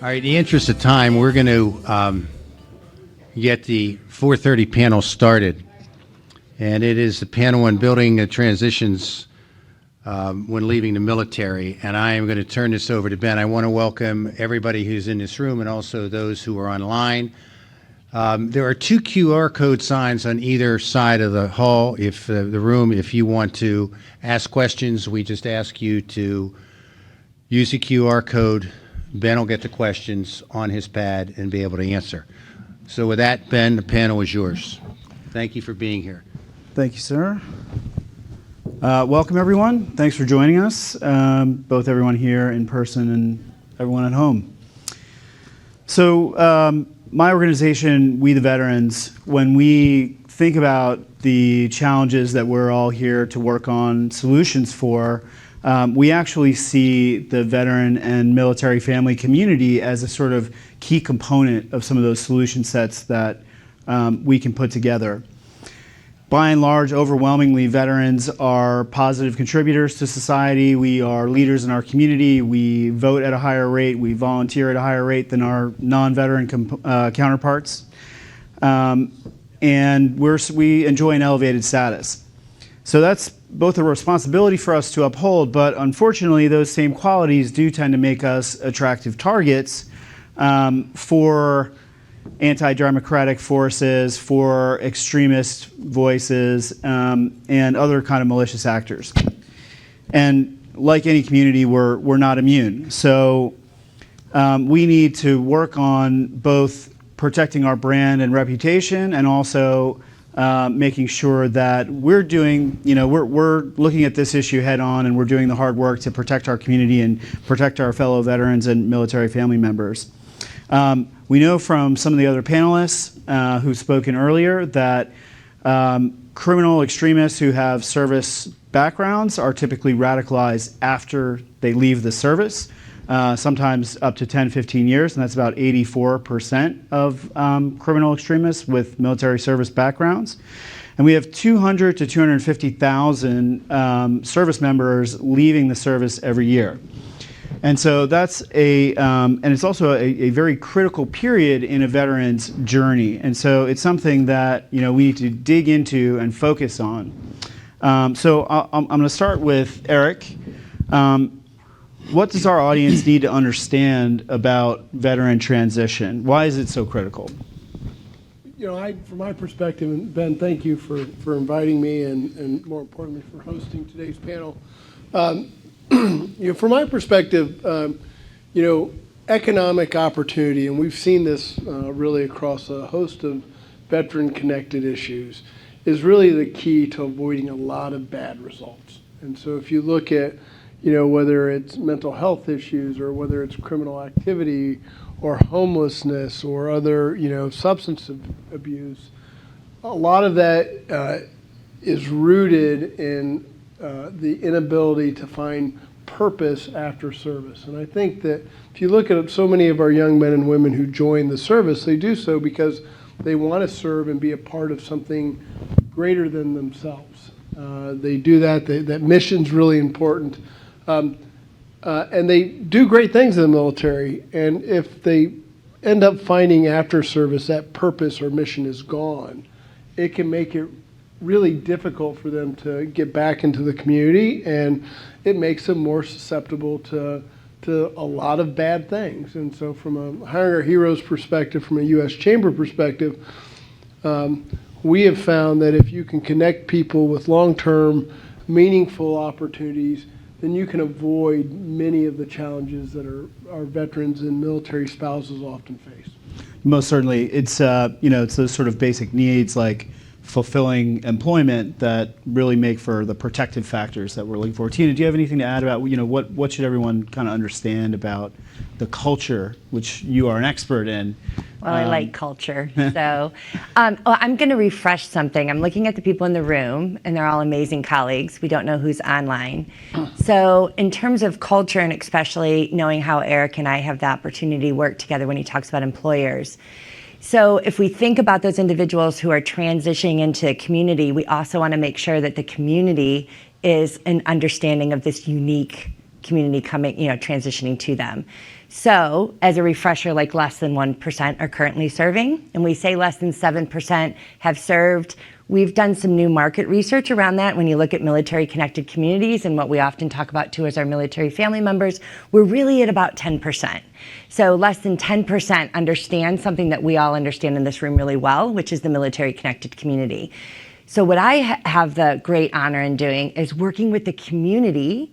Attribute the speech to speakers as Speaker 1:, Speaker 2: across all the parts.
Speaker 1: All right, in the interest of time, we're going to get the 4:30 panel started. And it is the panel on building transitions when leaving the military. And I am going to turn this over to Ben. I want to welcome everybody who's in this room and also those who are online. There are 2 QR code signs on either side of the hall. If the room, if you want to ask questions, we just ask you to use the QR code. Ben will get the questions on his pad and be able to answer. So with that, Ben, the panel is yours. Thank you for being here.
Speaker 2: Thank you, sir. Welcome, everyone. Thanks for joining us, both everyone here in person and everyone at home. So my organization, We the Veterans, when we think about the challenges that we're all here to work on solutions for, we actually see the veteran and military family community as a sort of key component of some of those solution sets that we can put together. By and large, overwhelmingly, veterans are positive contributors to society. We are leaders in our community. We vote at a higher rate. We volunteer at a higher rate than our non-veteran counterparts. And we enjoy an elevated status. So that's both a responsibility for us to uphold, but unfortunately, those same qualities do tend to make us attractive targets for anti-democratic forces, for extremist voices, and other kind of malicious actors. And like any community, we're not immune. So we need to work on both protecting our brand and reputation, and also making sure that we're doing, we're looking at this issue head on, and we're doing the hard work to protect our community and protect our fellow veterans and military family members. We know from some of the other panelists who've spoken earlier that criminal extremists who have service backgrounds are typically radicalized after they leave the service, sometimes up to 10, 15 years, and that's about 84% of criminal extremists with military service backgrounds. And we have 200 to 250,000 service members leaving the service every year. And so that's and it's also a very critical period in a veteran's journey. And so it's something that, we need to dig into and focus on. So I'm going to start with Eric. What does our audience need to understand about veteran transition? Why is it so critical?
Speaker 3: From my perspective, and Ben, thank you for inviting me and more importantly for hosting today's panel. From my perspective, economic opportunity, and we've seen this really across a host of veteran-connected issues, is really the key to avoiding a lot of bad results. And so if you look at, whether it's mental health issues or whether it's criminal activity or homelessness or other, substance abuse, a lot of that is rooted in the inability to find purpose after service. And I think that if you look at so many of our young men and women who join the service, they do so because they want to serve and be a part of something greater than themselves. They do that. That mission's really important. And they do great things in the military. And if they end up finding after service that purpose or mission is gone, it can make it really difficult for them to get back into the community, and it makes them more susceptible to a lot of bad things. And so from a Hiring Our Heroes perspective, from a U.S. Chamber perspective, we have found that if you can connect people with long-term, meaningful opportunities, then you can avoid many of the challenges that our veterans and military spouses often face.
Speaker 2: Most certainly. It's, it's those sort of basic needs like fulfilling employment that really make for the protective factors that we're looking for. Tina, do you have anything to add about, what should everyone kind of understand about the culture, which you are an expert in?
Speaker 4: Well, I like culture. So I'm going to refresh something. I'm looking at the people in the room, and they're all amazing colleagues. We don't know who's online. So in terms of culture, and especially knowing how Eric and I have the opportunity to work together when he talks about employers. So if we think about those individuals who are transitioning into a community, we also want to make sure that the community is an understanding of this unique community coming, transitioning to them. So, as a refresher, like less than 1% are currently serving, and we say less than 7% have served. We've done some new market research around that. When you look at military connected communities and what we often talk about too as our military family members, we're really at about 10%. So less than 10% understand something that we all understand in this room really well, which is the military connected community. So what I have the great honor in doing is working with the community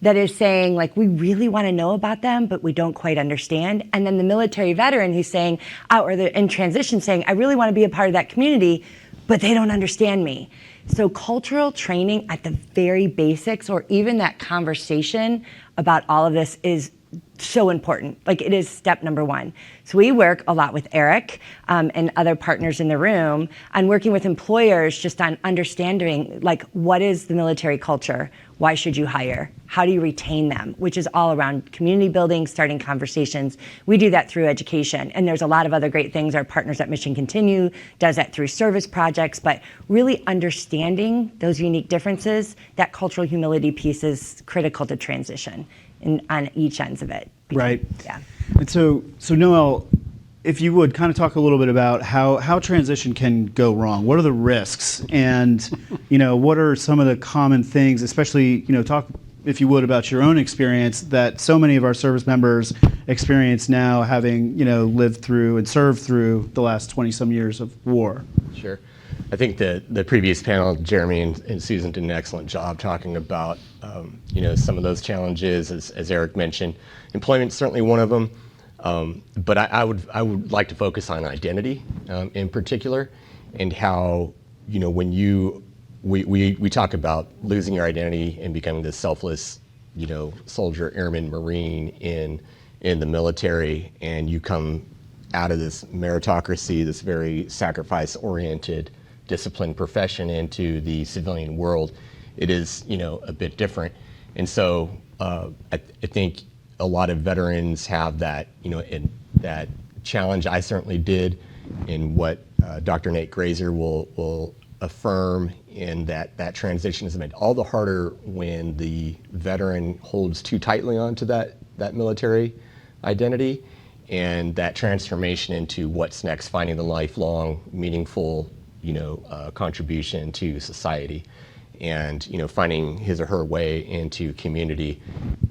Speaker 4: that is saying, like, we really want to know about them, but we don't quite understand. And then the military veteran who's saying, or the in transition saying, I really want to be a part of that community, but they don't understand me. So cultural training at the very basics, or even that conversation about all of this, is so important. Like, it is step number one. So we work a lot with Eric and other partners in the room on working with employers just on understanding, like, what is the military culture? Why should you hire? How do you retain them? Which is all around community building, starting conversations. We do that through education. And there's a lot of other great things. Our partners at Mission Continue does that through service projects, but really understanding those unique differences, that cultural humility piece is critical to transition on each ends of it.
Speaker 2: Right.
Speaker 4: Yeah.
Speaker 2: And so Noel, if you would kind of talk a little bit about how transition can go wrong. What are the risks, and what are some of the common things, especially talk, if you would, about your own experience that so many of our service members experience now, having lived through and served through the last 20 some years of war.
Speaker 5: Sure. I think the previous panel, Jeremy and Susan, did an excellent job talking about some of those challenges, as Eric mentioned. Employment's certainly one of them. But I would like to focus on identity in particular, and how when we talk about losing your identity and becoming this selfless soldier, airman, Marine in the military, and you come out of this meritocracy, this very sacrifice-oriented, disciplined profession, into the civilian world, it is a bit different. And so I think a lot of veterans have that, in that challenge. I certainly did, in what Dr. Nate Grazer will affirm, in that transition is made all the harder when the veteran holds too tightly onto that military identity, and that transformation into what's next, finding the lifelong, meaningful, contribution to society, and finding his or her way into community,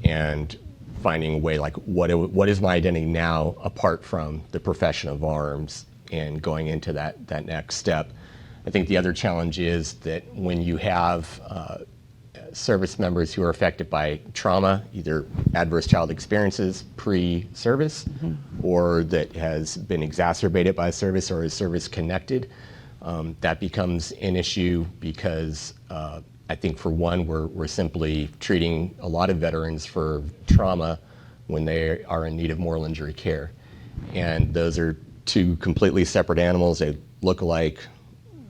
Speaker 5: and finding a way, like, what is my identity now apart from the profession of arms, and going into that next step. I think the other challenge is that when you have service members who are affected by trauma, either adverse child experiences pre-service, or that has been exacerbated by service or is service connected, that becomes an issue, because I think, for one, we're simply treating a lot of veterans for trauma when they are in need of moral injury care. And those are two completely separate animals. They look alike,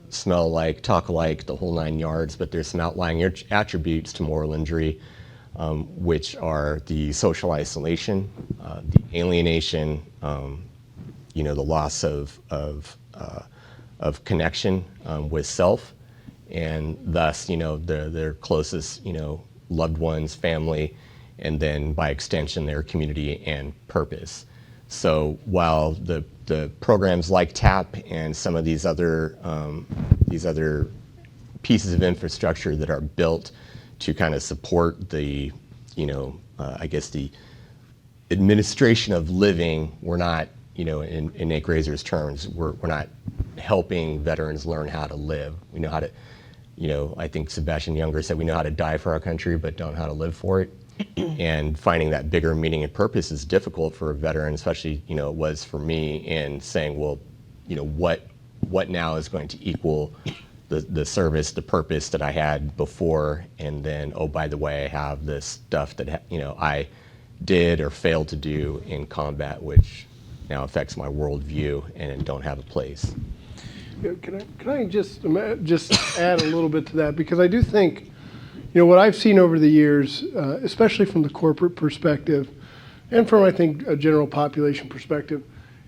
Speaker 5: smell alike, talk alike, the whole 9 yards, but there's some outlying attributes to moral injury, which are the social isolation, the alienation, the loss of connection with self, and thus, their closest, loved ones, family, and then by extension, their community and purpose. So while the programs like TAP and some of these other pieces of infrastructure that are built to kind of support the, I guess the administration of living, we're not, in Nate Grazer's terms, we're not helping veterans learn how to live. We know how to, I think Sebastian Younger said, we know how to die for our country, but don't know how to live for it. And finding that bigger meaning and purpose is difficult for a veteran, especially, it was for me, in saying, well, what now is going to equal the service, the purpose that I had before, and then, oh, by the way, I have this stuff that, I did or failed to do in combat, which now affects my worldview and don't have a place.
Speaker 3: Can I just add a little bit to that? Because I do think, what I've seen over the years, especially from the corporate perspective, and from, I think, a general population perspective,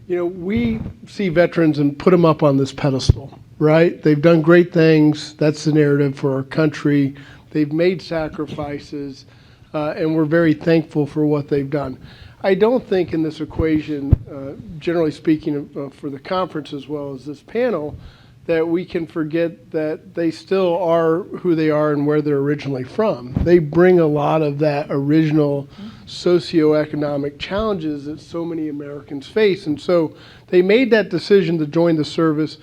Speaker 3: we see veterans and put them up on this pedestal, right? They've done great things. That's the narrative for our country. They've made sacrifices, and we're very thankful for what they've done. I don't think in this equation, generally speaking, for the conference as well as this panel, that we can forget that they still are who they are and where they're originally from. They bring a lot of that original socioeconomic challenges that so many Americans face. And so they made that decision to join the service.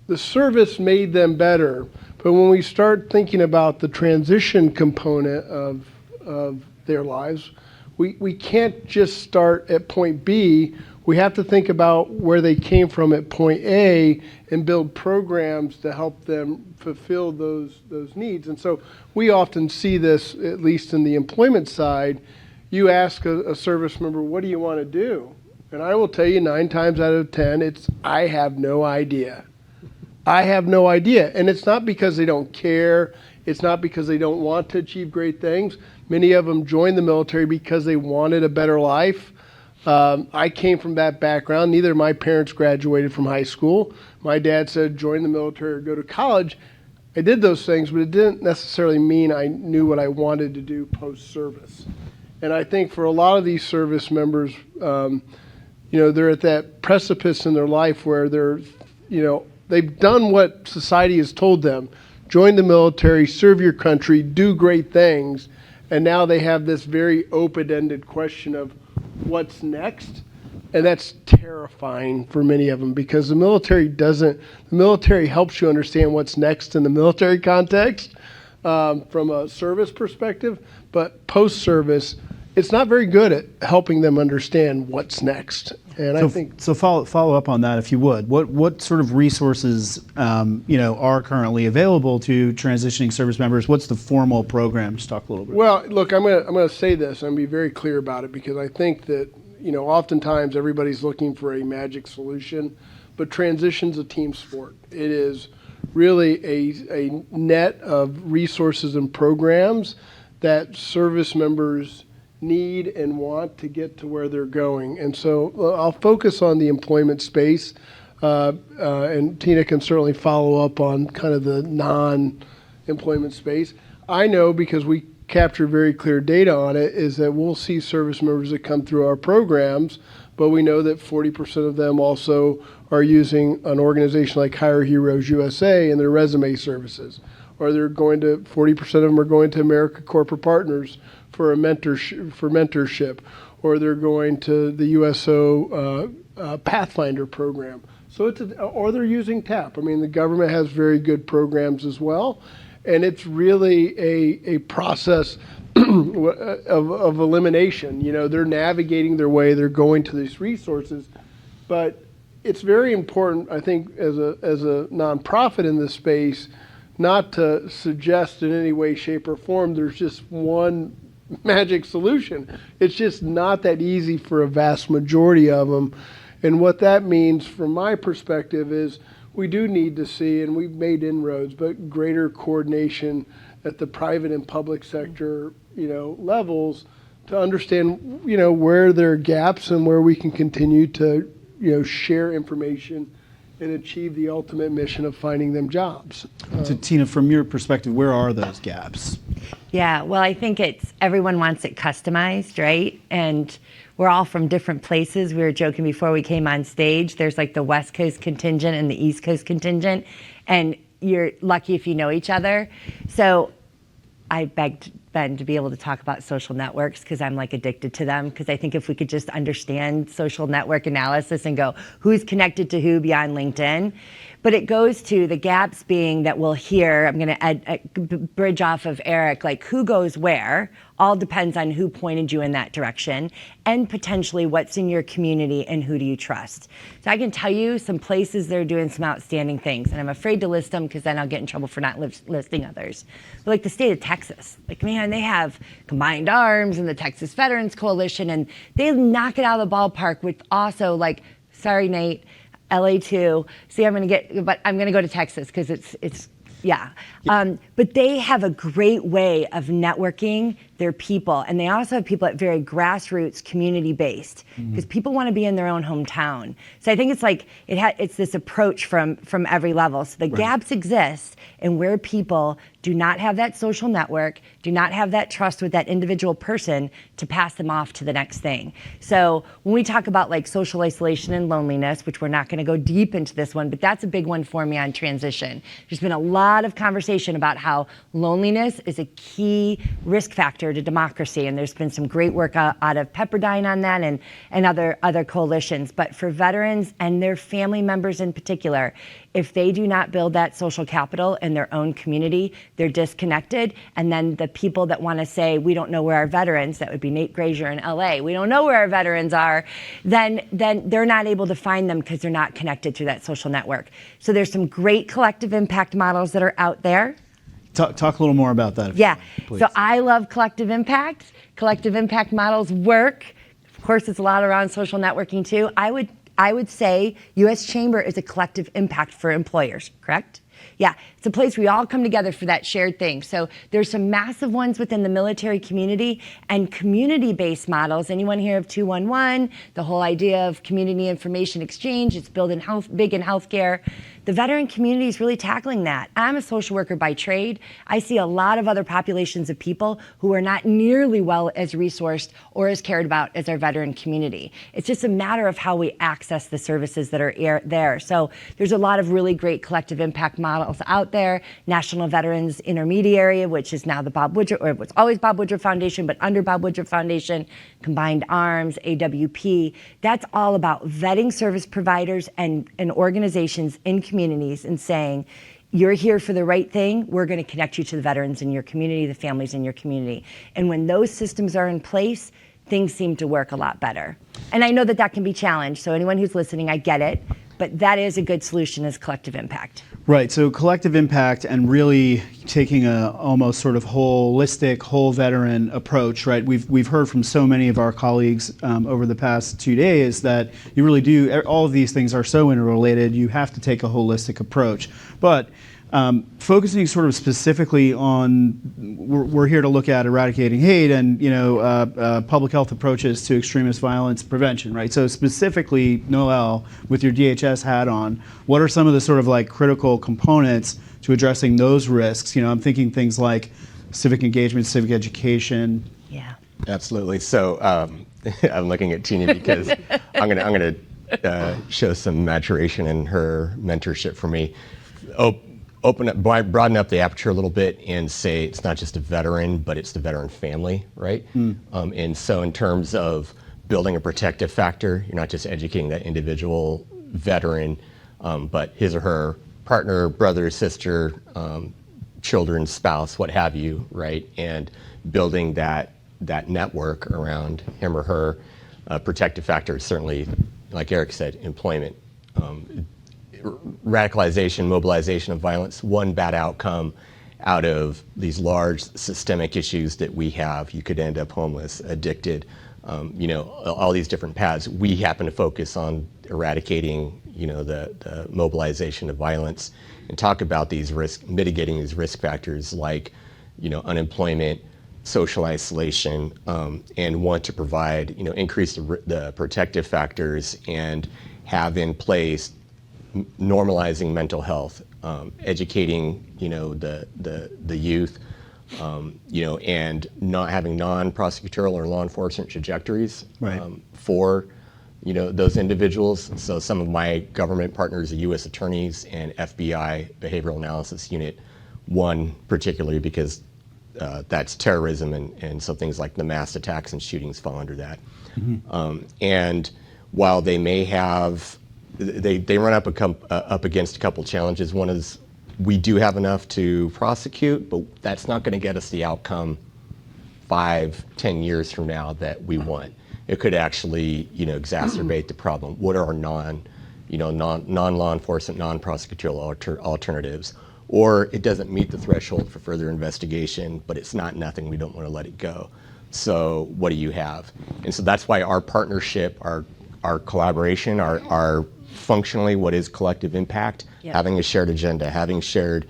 Speaker 3: The service made them better. But when we start thinking about the transition component of their lives, we can't just start at point B. We have to think about where they came from at point A and build programs to help them fulfill those needs. And so we often see this, at least in the employment side. You ask a service member, what do you want to do? And I will tell you 9 times out of 10, it's, I have no idea. I have no idea. And it's not because they don't care. It's not because they don't want to achieve great things. Many of them joined the military because they wanted a better life. I came from that background. Neither of my parents graduated from high school. My dad said, join the military or go to college. I did those things, but it didn't necessarily mean I knew what I wanted to do post-service. And I think for a lot of these service members, they're at that precipice in their life where they've done what society has told them. Join the military, serve your country, do great things. And now they have this very open-ended question of what's next. And that's terrifying for many of them because the military helps you understand what's next in the military context from a service perspective. But post-service, it's not very good at helping them understand what's next. And I think
Speaker 2: so. Follow up on that, if you would. What sort of resources are currently available to transitioning service members? What's the formal program? Just talk a little bit.
Speaker 3: Well, look, I'm going to say this. I'm going to be very clear about it because I think that oftentimes everybody's looking for a magic solution, but transition's a team sport. It is really a net of resources and programs that service members need and want to get to where they're going. And so I'll focus on the employment space, and Tina can certainly follow up on kind of the non-employment space. I know because we capture very clear data on it is that we'll see service members that come through our programs, but we know that 40% of them also are using an organization like Hire Heroes USA in their resume services, or 40% of them are going to America Corporate Partners for mentorship, or they're going to the USO Pathfinder program. So or they're using TAP. I mean, the government has very good programs as well, and it's really a process of elimination. They're navigating their way. They're going to these resources, but it's very important, I think, as a nonprofit in this space, not to suggest in any way, shape, or form there's just one magic solution. It's just not that easy for a vast majority of them. And what that means from my perspective is we do need to see, and we've made inroads, but greater coordination at the private and public sector, levels to understand, where there are gaps and where we can continue to, share information and achieve the ultimate mission of finding them jobs.
Speaker 2: So Tina, from your perspective, where are those gaps?
Speaker 4: Yeah, well, I think everyone wants it customized, right? And we're all from different places. We were joking before we came on stage. There's like the West Coast contingent and the East Coast contingent, and you're lucky if you know each other. So I begged Ben to be able to talk about social networks because I'm like addicted to them, because I think if we could just understand social network analysis and go who's connected to who beyond LinkedIn. But it goes to the gaps being that we'll hear, I'm going to bridge off of Eric, like who goes where, all depends on who pointed you in that direction, and potentially what's in your community and who do you trust. So I can tell you some places that are doing some outstanding things, and I'm afraid to list them because then I'll get in trouble for not listing others. But like the state of Texas, like man, they have Combined Arms and the Texas Veterans Coalition, and they knock it out of the ballpark with also like, sorry Nate, LA too. See, I'm going to go to Texas because it's yeah. But they have a great way of networking their people, and they also have people at very grassroots, community-based, because people want to be in their own hometown. So I think it's like it's this approach from every level. So the gaps exist in where people do not have that social network, do not have that trust with that individual person to pass them off to the next thing. So when we talk about like social isolation and loneliness, which we're not going to go deep into this one, but that's a big one for me on transition. There's been a lot of conversation about how loneliness is a key risk factor to democracy, and there's been some great work out of Pepperdine on that and other coalitions. But for veterans and their family members in particular, if they do not build that social capital in their own community, they're disconnected. And then the people that want to say, we don't know where our veterans, that would be Nate Grazier in LA, we don't know where our veterans are, then they're not able to find them because they're not connected through that social network. So there's some great collective impact models that are out there.
Speaker 2: Talk a little more about that.
Speaker 4: Yeah,
Speaker 2: please.
Speaker 4: so I love collective impact. Collective impact models work. Of course, it's a lot around social networking too. I would say U.S. Chamber is a collective impact for employers, correct? Yeah, it's a place we all come together for that shared thing. So there's some massive ones within the military community and community-based models. Anyone here of 211, the whole idea of community information exchange, it's big in healthcare. The veteran community is really tackling that. I'm a social worker by trade. I see a lot of other populations of people who are not nearly well as resourced or as cared about as our veteran community. It's just a matter of how we access the services that are there. So there's a lot of really great collective impact models out there. National Veterans Intermediary, which is now the Bob Woodruff, or it was always Bob Woodruff Foundation, but under Bob Woodruff Foundation, Combined Arms, AWP. That's all about vetting service providers and organizations in communities and saying, you're here for the right thing, we're going to connect you to the veterans in your community, the families in your community. And when those systems are in place, things seem to work a lot better. And I know that that can be challenged, so anyone who's listening, I get it, but that is a good solution, is collective impact.
Speaker 2: Right, so collective impact and really taking a almost sort of holistic, whole veteran approach, right? We've heard from so many of our colleagues over the past 2 days that you really do, all of these things are so interrelated, you have to take a holistic approach. But focusing sort of specifically on, we're here to look at eradicating hate and public health approaches to extremist violence prevention, right? So specifically, Noel, with your DHS hat on, what are some of the sort of like critical components to addressing those risks? I'm thinking things like civic engagement, civic education.
Speaker 4: Yeah.
Speaker 5: Absolutely. So I'm looking at Tina because I'm gonna show some maturation in her mentorship for me. Broaden up the aperture a little bit and say it's not just a veteran, but it's the veteran family, right? And so in terms of building a protective factor, you're not just educating that individual veteran, but his or her partner, brother, sister, children, spouse, what have you, right? And building that network around him or her. Protective factor is certainly, like Eric said, employment. Radicalization, mobilization of violence, one bad outcome out of these large systemic issues that we have. You could end up homeless, addicted, all these different paths. We happen to focus on eradicating, the mobilization of violence and talk about these mitigating these risk factors like, unemployment, social isolation, and want to provide, increase the protective factors and have in place normalizing mental health, educating, the youth, and not having non-prosecutorial or law enforcement trajectories
Speaker 2: Right.
Speaker 5: for, those individuals. So some of my government partners, the U.S. attorneys and FBI Behavioral Analysis Unit, one particularly because that's terrorism, and so things like the mass attacks and shootings fall under that. And while they may have they run up against a couple challenges. One is we do have enough to prosecute, but that's not going to get us the outcome 5-10 years from now that we want. It could actually, exacerbate the problem. What are our non-law enforcement, non-prosecutorial alternatives? Or it doesn't meet the threshold for further investigation, but it's not nothing. We don't want to let it go. So what do you have? And so that's why our partnership, our collaboration, our functionally what is collective impact,
Speaker 4: Yep.
Speaker 5: having a shared agenda, having shared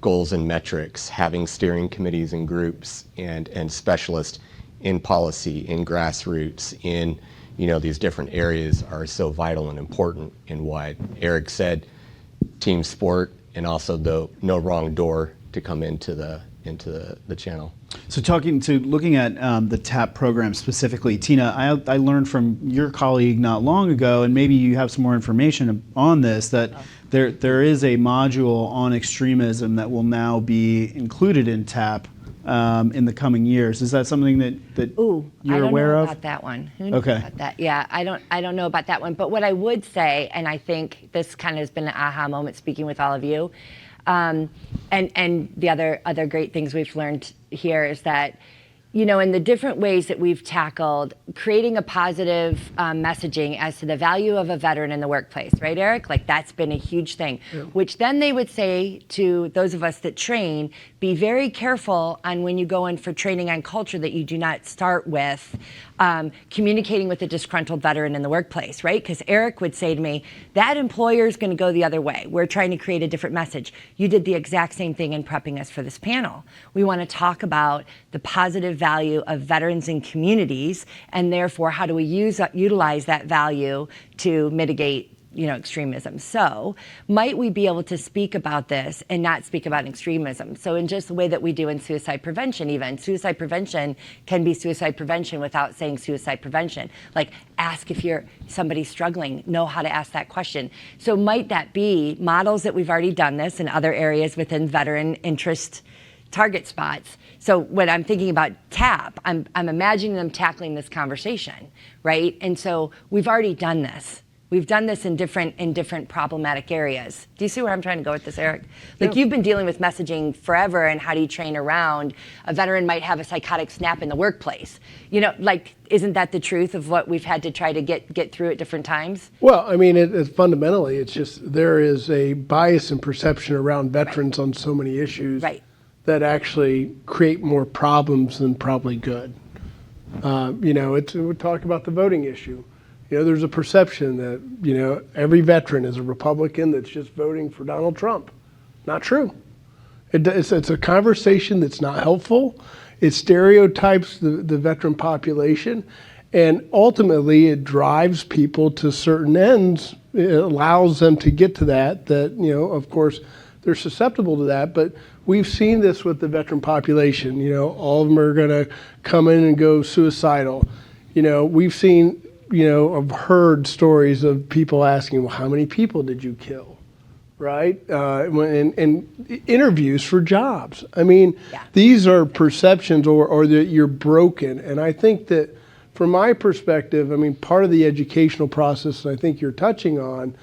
Speaker 5: goals and metrics, having steering committees and groups and specialists in policy, in grassroots, in these different areas are so vital and important, and why Eric said team sport and also the no wrong door to come into the channel.
Speaker 2: So looking at the TAP program specifically, Tina, I learned from your colleague not long ago, and maybe you have some more information on this, that there is a module on extremism that will now be included in TAP in the coming years. Is that something that you're aware of?
Speaker 4: I don't know about that one. Who knows
Speaker 2: Okay.
Speaker 4: about that? Yeah, I don't know about that one. But what I would say, and I think this kind of has been an aha moment speaking with all of you, and the other great things we've learned here is that, you know, in the different ways that we've tackled creating a positive messaging as to the value of a veteran in the workplace, right, Eric? Like that's been a huge thing, which then they would say to those of us that train, be very careful on when you go in for training on culture that you do not start with communicating with a disgruntled veteran in the workplace, right? Because Eric would say to me, that employer is going to go the other way. We're trying to create a different message. You did the exact same thing in prepping us for this panel. We want to talk about the positive value of veterans in communities, and therefore how do we utilize that value to mitigate, you know, extremism. So might we be able to speak about this and not speak about extremism? So in just the way that we do in suicide prevention, even suicide prevention can be suicide prevention without saying suicide prevention. Like ask if somebody's struggling, know how to ask that question. So might that be models that we've already done this in other areas within veteran interest target spots? So when I'm thinking about TAP, I'm imagining them tackling this conversation, right? And so we've already done this. We've done this in different problematic areas. Do you see where I'm trying to go with this, Eric? Like you've been dealing with messaging forever, and how do you train around a veteran might have a psychotic snap in the workplace? You know, like isn't that the truth of what we've had to try to get through at different times?
Speaker 3: Well, I mean, fundamentally, it's just there is a bias and perception around veterans on so many issues that actually create more problems than probably good. You know, we talk about the voting issue. You know, there's a perception that, you know, every veteran is a Republican that's just voting for Donald Trump. Not true. It's a conversation that's not helpful. It stereotypes the veteran population, and ultimately it drives people to certain ends. It allows them to get to that, you know, of course, they're susceptible to that, but we've seen this with the veteran population. You know, all of them are going to come in and go suicidal. You know, we've seen, you know, I've heard stories of people asking, well, how many people did you kill? Right? And interviews for jobs. I mean, these are perceptions or that you're broken. And I think that from my perspective, I mean, part of the educational process I think you're touching on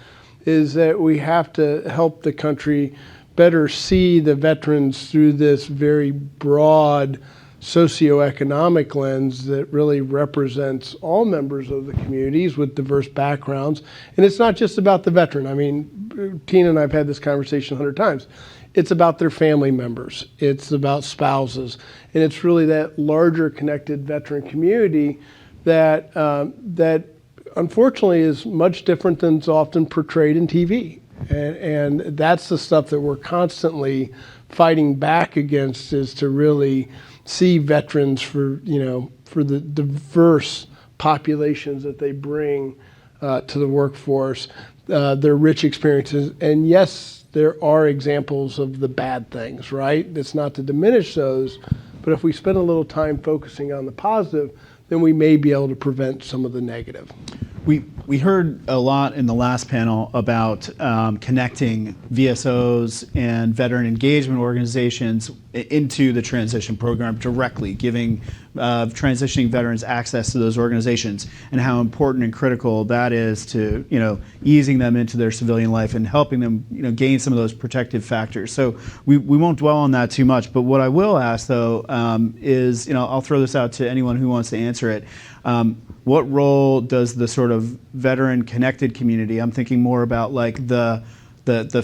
Speaker 3: is that we have to help the country better see the veterans through this very broad socioeconomic lens that really represents all members of the communities with diverse backgrounds. And it's not just about the veteran. I mean, Tina and I have had this conversation 100 times. It's about their family members. It's about spouses. And it's really that larger connected veteran community that unfortunately is much different than is often portrayed in TV. And that's the stuff that we're constantly fighting back against, is to really see veterans for, you know, for the diverse populations that they bring to the workforce, their rich experiences. And yes, there are examples of the bad things, right? It's not to diminish those, but if we spend a little time focusing on the positive, then we may be able to prevent some of the negative.
Speaker 2: We heard a lot in the last panel about connecting VSOs and veteran engagement organizations into the transition program directly, giving transitioning veterans access to those organizations, and how important and critical that is to, you know, easing them into their civilian life and helping them, you know, gain some of those protective factors. So we won't dwell on that too much, but what I will ask though is, you know, I'll throw this out to anyone who wants to answer it. What role does the sort of veteran connected community, I'm thinking more about like the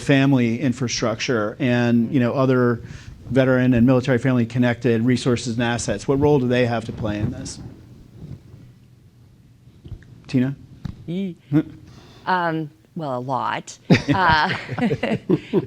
Speaker 2: family infrastructure and, you know, other veteran and military family connected resources and assets, what role do they have to play in this? Tina?
Speaker 4: well, a lot.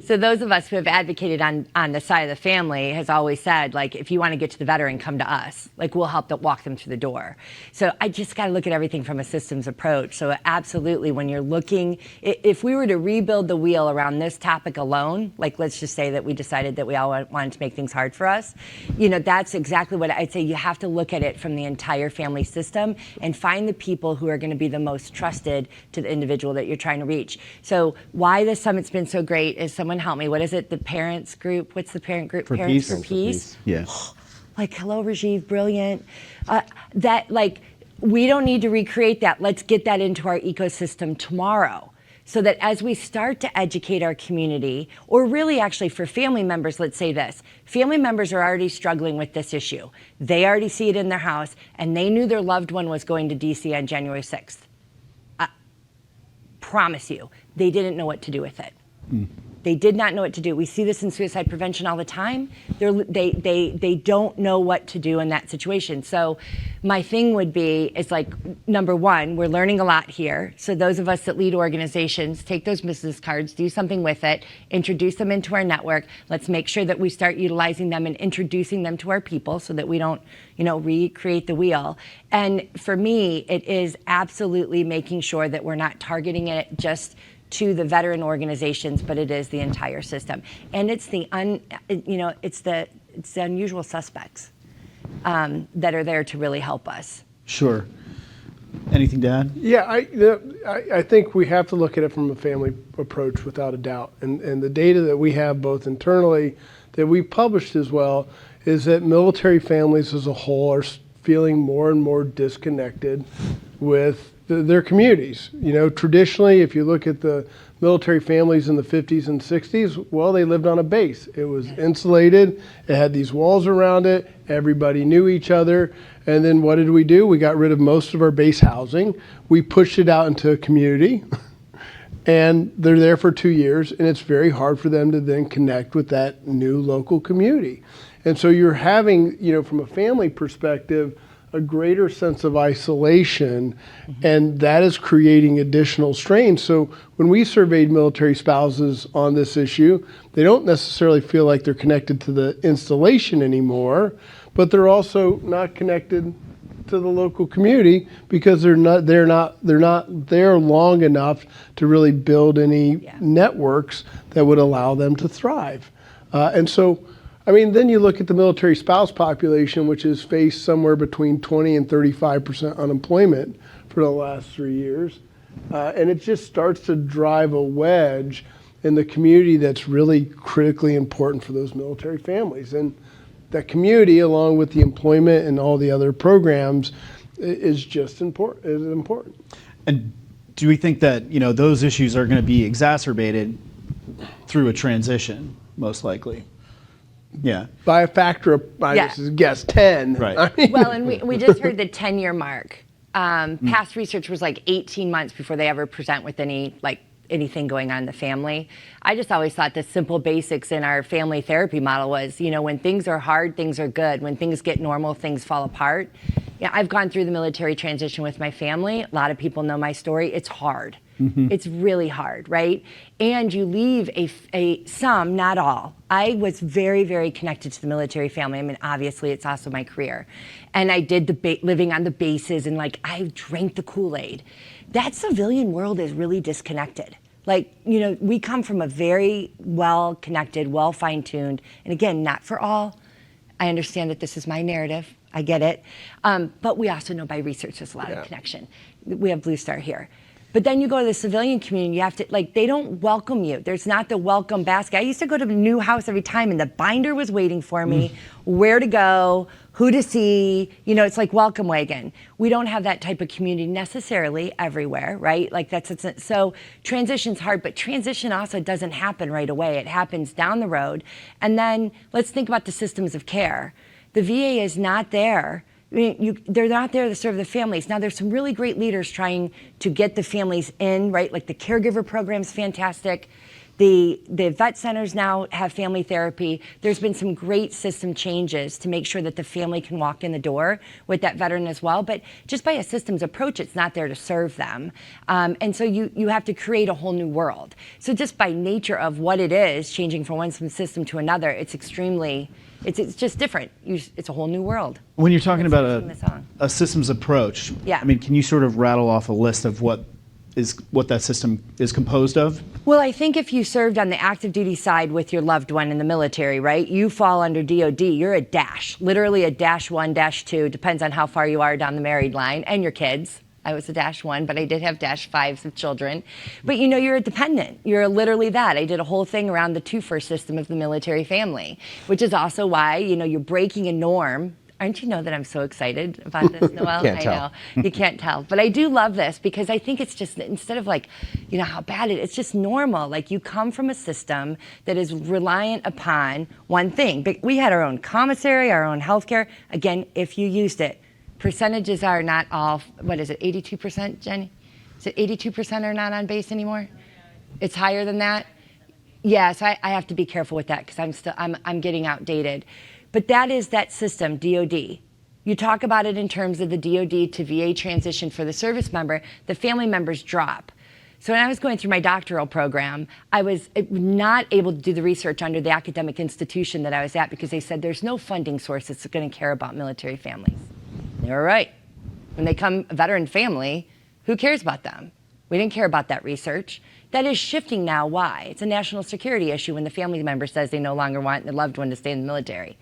Speaker 4: So those of us who have advocated on the side of the family has always said, like, if you want to get to the veteran, come to us. Like, we'll help walk them through the door. So I just got to look at everything from a systems approach. So absolutely, when you're looking, if we were to rebuild the wheel around this topic alone, like let's just say that we decided that we all wanted to make things hard for us, that's exactly what I'd say. You have to look at it from the entire family system and find the people who are going to be the most trusted to the individual that you're trying to reach. So why the summit's been so great is, someone help me, what is it, the parents group? What's the parent group?
Speaker 2: For
Speaker 4: Parents
Speaker 2: Peace.
Speaker 4: for Peace.
Speaker 2: Yeah.
Speaker 4: Like, hello, Rajiv, brilliant. We don't need to recreate that. Let's get that into our ecosystem tomorrow. So that as we start to educate our community, or really actually for family members, let's say this, family members are already struggling with this issue. They already see it in their house, and they knew their loved one was going to DC on January 6th. Promise you, they didn't know what to do with it. They did not know what to do. We see this in suicide prevention all the time. They don't know what to do in that situation. So my thing would be, it's like, number one, we're learning a lot here. So those of us that lead organizations, take those business cards, do something with it, introduce them into our network. Let's make sure that we start utilizing them and introducing them to our people so that we don't, recreate the wheel. And for me, it is absolutely making sure that we're not targeting it just to the veteran organizations, but it is the entire system. And it's the unusual suspects that are there to really help us.
Speaker 2: Sure. Anything to add?
Speaker 3: Yeah, I think we have to look at it from a family approach without a doubt. And the data that we have both internally that we published as well is that military families as a whole are feeling more and more disconnected with their communities. Traditionally, if you look at the military families in the 50s and 60s, well, they lived on a base. It was insulated. It had these walls around it. Everybody knew each other. And then what did we do? We got rid of most of our base housing. We pushed it out into a community. And they're there for 2 years, and it's very hard for them to then connect with that new local community. And so you're having, from a family perspective, a greater sense of isolation, and that is creating additional strain. So when we surveyed military spouses on this issue, they don't necessarily feel like they're connected to the installation anymore, but they're also not connected to the local community because they're not there long enough to really build any networks that would allow them to thrive. And so then you look at the military spouse population, which has faced somewhere between 20 and 35% unemployment for the last 3 years. And it just starts to drive a wedge in the community that's really critically important for those military families. And that community, along with the employment and all the other programs, is just important.
Speaker 2: And do we think that, those issues are going to be exacerbated through a transition, most likely? Yeah.
Speaker 3: By a factor of, guess, 10.
Speaker 2: Right.
Speaker 4: Well, and we just heard the 10-year mark. Past research was like 18 months before they ever present with anything going on in the family. I just always thought the simple basics in our family therapy model was, when things are hard, things are good. When things get normal, things fall apart. I've gone through the military transition with my family. A lot of people know my story. It's hard. It's really hard, right? And you leave some, not all. I was very, very connected to the military family. Obviously, it's also my career. And I did living on the bases, and I drank the Kool-Aid. That civilian world is really disconnected. We come from a very well-connected, well-fine-tuned, and again, not for all. I understand that this is my narrative. I get it. But we also know by research there's a lot of connection. We have Blue Star here. But then you go to the civilian community, you have to, they don't welcome you. There's not the welcome basket. I used to go to a new house every time, and the binder was waiting for me, where to go, who to see. It's like welcome wagon. We don't have that type of community necessarily everywhere, right? So transition's hard, but transition also doesn't happen right away. It happens down the road. And then let's think about the systems of care. The VA is not there. They're not there to serve the families. Now, there's some really great leaders trying to get the families in, right? Like the caregiver program's fantastic. The vet centers now have family therapy. There's been some great system changes to make sure that the family can walk in the door with that veteran as well. But just by a systems approach, it's not there to serve them. And so you have to create a whole new world. So just by nature of what it is, changing from one system to another, it's just different. It's a whole new world.
Speaker 2: When you're talking
Speaker 4: That's
Speaker 2: about
Speaker 4: in the song.
Speaker 2: a systems approach,
Speaker 4: Yeah.
Speaker 2: I mean, can you sort of rattle off a list of what that system is composed of?
Speaker 4: Well, I think if you served on the active duty side with your loved one in the military, right, you fall under DOD. You're a dash, literally a -1, -2, depends on how far you are down the married line, and your kids. I was a -1, but I did have -5s of children. But you're a dependent. You're literally that. I did a whole thing around the two-fer system of the military family, which is also why, you're breaking a norm. Aren't you know that I'm so excited about this, Noel?
Speaker 5: Can't
Speaker 4: I
Speaker 5: tell.
Speaker 4: know. You can't tell. But I do love this because I think it's just, instead of how bad it's just normal. Like, you come from a system that is reliant upon one thing. But we had our own commissary, our own healthcare. Again, if you used it. Percentages are not all, what is it, 82%, Jenny? Is it 82% are not on base anymore? It's higher than that? Yeah, so I have to be careful with that because I'm getting outdated. But that is that system, DOD. You talk about it in terms of the DOD to VA transition for the service member, the family members drop. So when I was going through my doctoral program, I was not able to do the research under the academic institution that I was at because they said there's no funding source that's going to care about military families. They were right. When they come a veteran family, who cares about them? We didn't care about that research. That is shifting now. Why? It's a national security issue when the family member says they no longer want their loved one to stay in the military.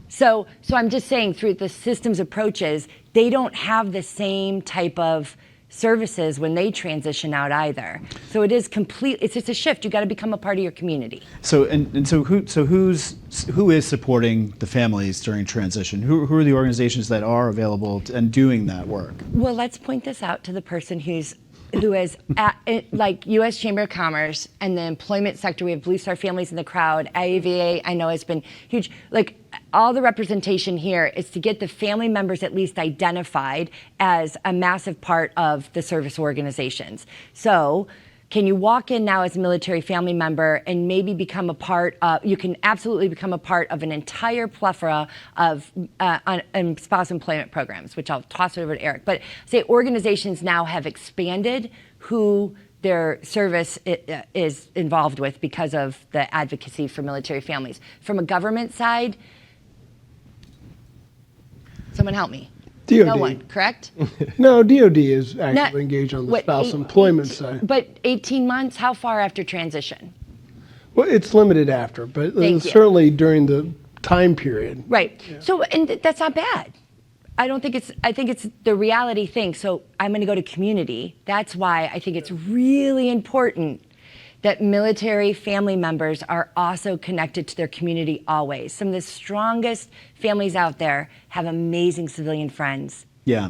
Speaker 4: So I'm just saying, through the systems approaches, they don't have the same type of services when they transition out either. So it is it's just a shift. You got to become a part of your community.
Speaker 2: So who is supporting the families during transition? Who are the organizations that are available and doing that work?
Speaker 4: Well, let's point this out to the person who is like U.S. Chamber of Commerce and the employment sector. We have Blue Star Families in the crowd. IAVA, I know, has been huge. Like, all the representation here is to get the family members at least identified as a massive part of the service organizations. So can you walk in now as a military family member and maybe become a part of, you can absolutely become a part of an entire plethora of spouse employment programs, which I'll toss it over to Eric. But say organizations now have expanded who their service is involved with because of the advocacy for military families. From a government side, someone help me.
Speaker 3: DOD.
Speaker 4: No one, correct?
Speaker 3: No, DOD is actively
Speaker 4: Not-
Speaker 3: engaged on the
Speaker 4: what,
Speaker 3: spouse
Speaker 4: eight-
Speaker 3: employment side.
Speaker 4: But 18 months, how far after transition?
Speaker 3: Well, it's limited after, but
Speaker 4: Thank you.
Speaker 3: certainly during the time period.
Speaker 4: Right. So, and that's not bad. I think it's the reality thing. So I'm going to go to community. That's why I think it's really important that military family members are also connected to their community always. Some of the strongest families out there have amazing civilian friends.
Speaker 2: Yeah.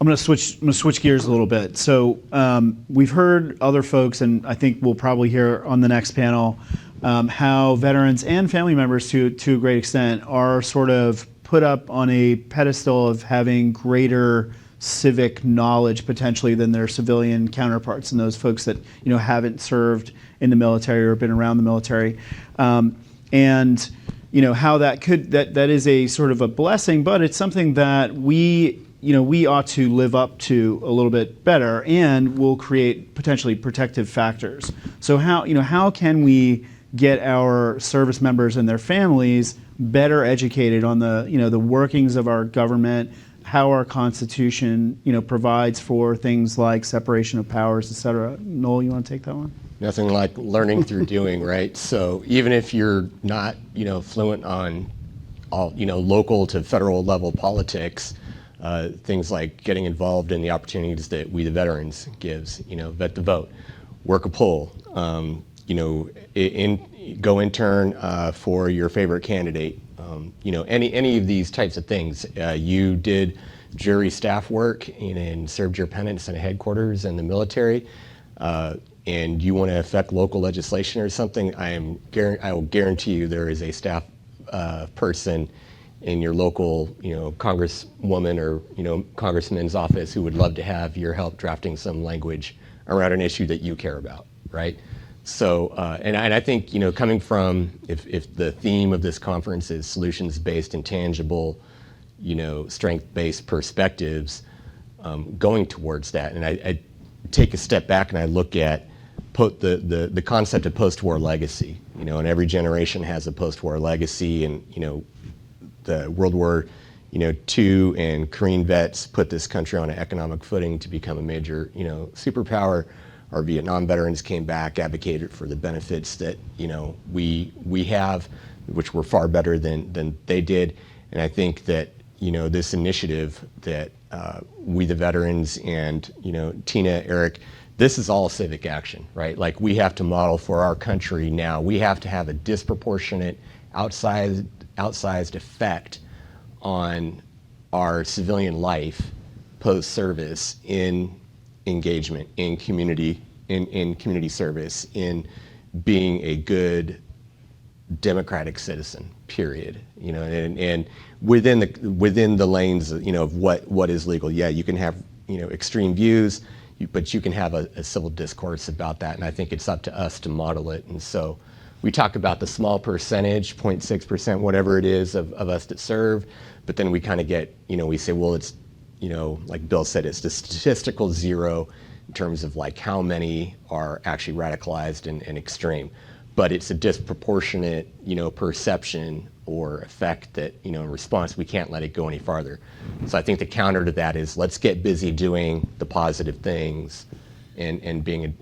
Speaker 2: I'm going to switch gears a little bit. So we've heard other folks, and I think we'll probably hear on the next panel, how veterans and family members, to a great extent, are sort of put up on a pedestal of having greater civic knowledge potentially than their civilian counterparts and those folks that haven't served in the military or been around the military, and how that is a sort of a blessing, but it's something that we ought to live up to a little bit better, and will create potentially protective factors. So how can we get our service members and their families better educated on the workings of our government, how our Constitution provides for things like separation of powers, et cetera. Noel, you want to take that one?
Speaker 5: Nothing like learning through doing, right? So even if you're not, fluent on all, local to federal level politics, things like getting involved in the opportunities that We the Veterans gives, vet the vote, work a poll, go intern for your favorite candidate, any of these types of things. You did jury staff work and served your penance in a headquarters in the military, and you want to affect local legislation or something, I will guarantee you there is a staff person in your local, congresswoman or, congressman's office who would love to have your help drafting some language around an issue that you care about. right? So, and I think, coming from, if the theme of this conference is solutions-based and tangible, strength-based perspectives, going towards that. And I take a step back and I look at the concept of post-war legacy, and every generation has a post-war legacy, and, the World War, II and Korean vets put this country on an economic footing to become a major, superpower. Our Vietnam veterans came back, advocated for the benefits that, we have, which were far better than they did. And I think that, this initiative that we, the veterans, and, Tina, Eric, this is all civic action, right? Like, we have to model for our country now. We have to have a disproportionate, outsized effect on our civilian life post-service in engagement, in community service, in being a good democratic citizen, period. And within the lanes, of what is legal. Yeah, you can have, extreme views, but you can have a civil discourse about that, and I think it's up to us to model it. And so we talk about the small percentage, 0.6%, whatever it is, of us that serve, but then we kind of get, we say, well, it's, like Bill said, it's the statistical zero in terms of like how many are actually radicalized and extreme. But it's a disproportionate, perception or effect that, in response, we can't let it go any farther. So I think the counter to that is, let's get busy doing the positive things and being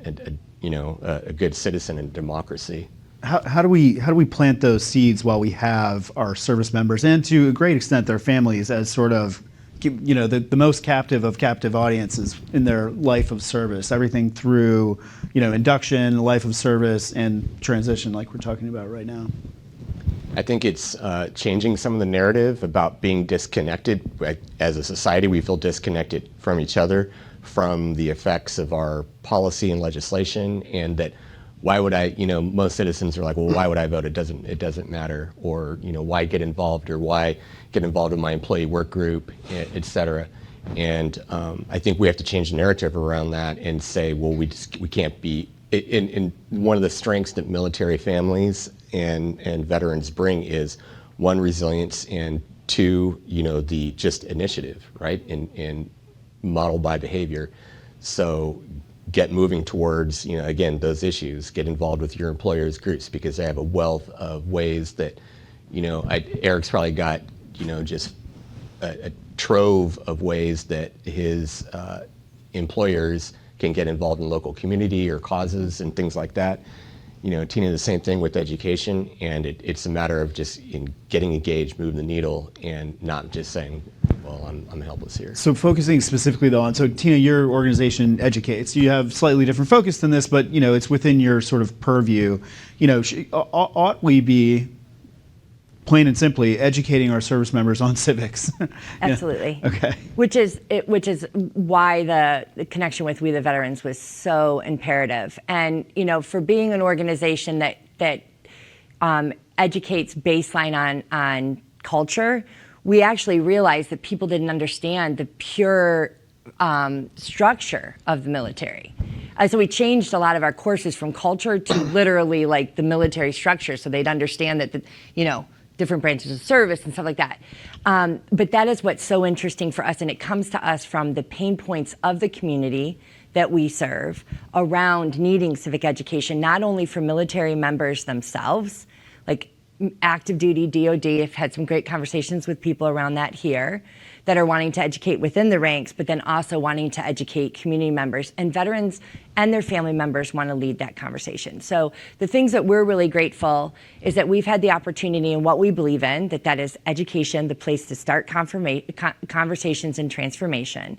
Speaker 5: a good citizen in democracy.
Speaker 2: How do we plant those seeds while we have our service members, and to a great extent their families, as sort of, the most captive of captive audiences in their life of service, everything through, induction, life of service, and transition, like we're talking about right now?
Speaker 5: I think it's changing some of the narrative about being disconnected. As a society, we feel disconnected from each other, from the effects of our policy and legislation, and that why would I, most citizens are like, well, why would I vote? It doesn't matter. Or, why get involved, or why get involved in my employee work group, et cetera. And I think we have to change the narrative around that and say, well, we can't be, in one of the strengths that military families and veterans bring is, one, resilience, and two, the just initiative, right? And modeled by behavior. So get moving towards, again, those issues. Get involved with your employers' groups, because they have a wealth of ways that, Eric's probably got, just a trove of ways that his employers can get involved in local community or causes and things like that. Tina, the same thing with education, and it's a matter of just getting engaged, moving the needle, and not just saying, well, I'm helpless here.
Speaker 2: So focusing specifically though on, so Tina, your organization educates. You have slightly different focus than this, but it's within your sort of purview. Ought we be, plain and simply, educating our service members on civics?
Speaker 4: Absolutely.
Speaker 2: Okay.
Speaker 4: Which is why the connection with We the Veterans was so imperative. And for being an organization that educates baseline on culture, we actually realized that people didn't understand the pure structure of the military. So we changed a lot of our courses from culture to literally like the military structure, so they'd understand that different branches of service and stuff like that. But that is what's so interesting for us, and it comes to us from the pain points of the community that we serve around needing civic education, not only for military members themselves, like active duty, DOD. I've had some great conversations with people around that here that are wanting to educate within the ranks, but then also wanting to educate community members, and veterans and their family members want to lead that conversation. So the things that we're really grateful is that we've had the opportunity, and what we believe in, that is education, the place to start conversations and transformation.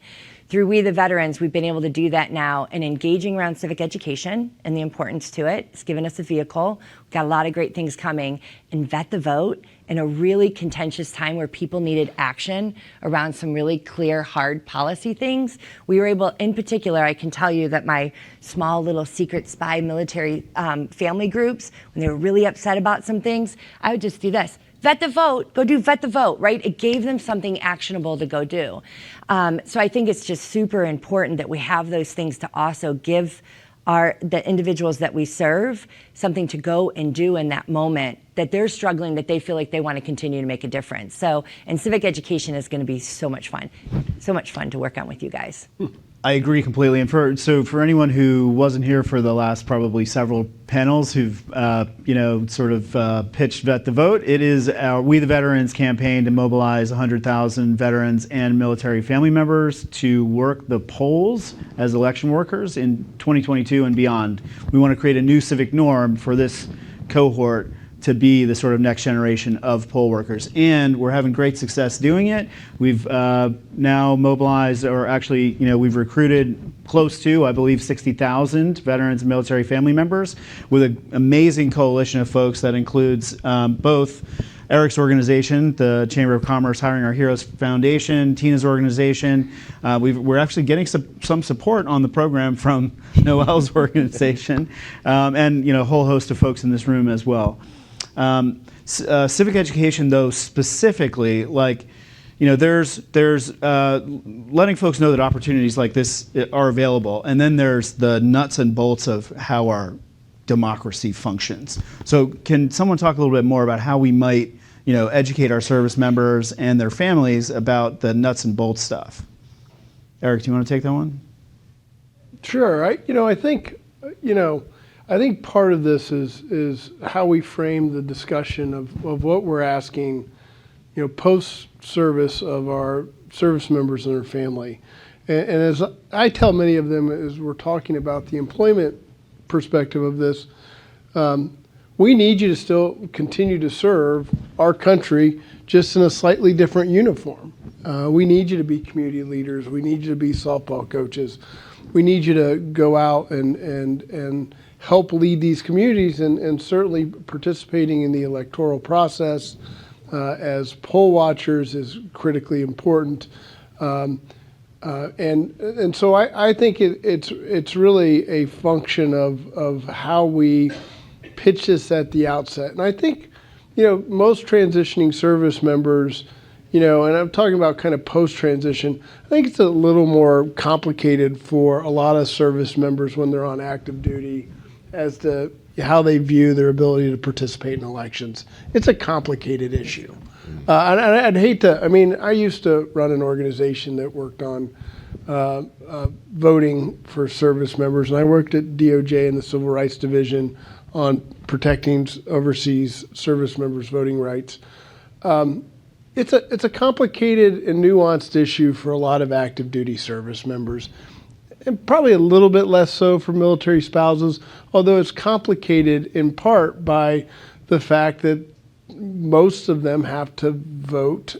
Speaker 4: Through We the Veterans, we've been able to do that now, and engaging around civic education and the importance to it. It's given us a vehicle. We've got a lot of great things coming. And Vet the Vote, in a really contentious time where people needed action around some really clear, hard policy things. We were able, in particular, I can tell you that my small little secret spy military family groups, when they were really upset about some things, I would just do this. Vet the Vote, go do Vet the Vote, right? It gave them something actionable to go do. So I think it's just super important that we have those things to also give the individuals that we serve something to go and do in that moment, that they're struggling, that they feel like they want to continue to make a difference. So, and civic education is going to be so much fun to work on with you guys.
Speaker 2: I agree completely. And for anyone who wasn't here for the last probably several panels who've pitched Vet the Vote, it is our We the Veterans campaign to mobilize 100,000 veterans and military family members to work the polls as election workers in 2022 and beyond. We want to create a new civic norm for this cohort to be the sort of next generation of poll workers. And we're having great success doing it. We've now mobilized, or actually, we've recruited close to, I believe, 60,000 veterans and military family members with an amazing coalition of folks that includes both Eric's organization, the Chamber of Commerce Hiring Our Heroes Foundation, Tina's organization. We're actually getting some support on the program from Noel's organization, and a whole host of folks in this room as well. Civic education, though, specifically, there's letting folks know that opportunities like this are available, and then there's the nuts and bolts of how our democracy functions. So can someone talk a little bit more about how we might, educate our service members and their families about the nuts and bolts stuff? Eric, do you want to take that one?
Speaker 3: Sure. I think part of this is how we frame the discussion of what we're asking, post-service of our service members and their family. And as I tell many of them as we're talking about the employment perspective of this, we need you to still continue to serve our country just in a slightly different uniform. We need you to be community leaders. We need you to be softball coaches. We need you to go out and help lead these communities, and certainly participating in the electoral process as poll watchers is critically important. And so I think it's really a function of how we pitch this at the outset. And I think, most transitioning service members, and I'm talking about kind of post-transition, I think it's a little more complicated for a lot of service members when they're on active duty as to how they view their ability to participate in elections. It's a complicated issue. I'd hate to, I used to run an organization that worked on voting for service members, and I worked at DOJ in the Civil Rights Division on protecting overseas service members' voting rights. It's a complicated and nuanced issue for a lot of active duty service members, and probably a little bit less so for military spouses, although it's complicated in part by the fact that most of them have to vote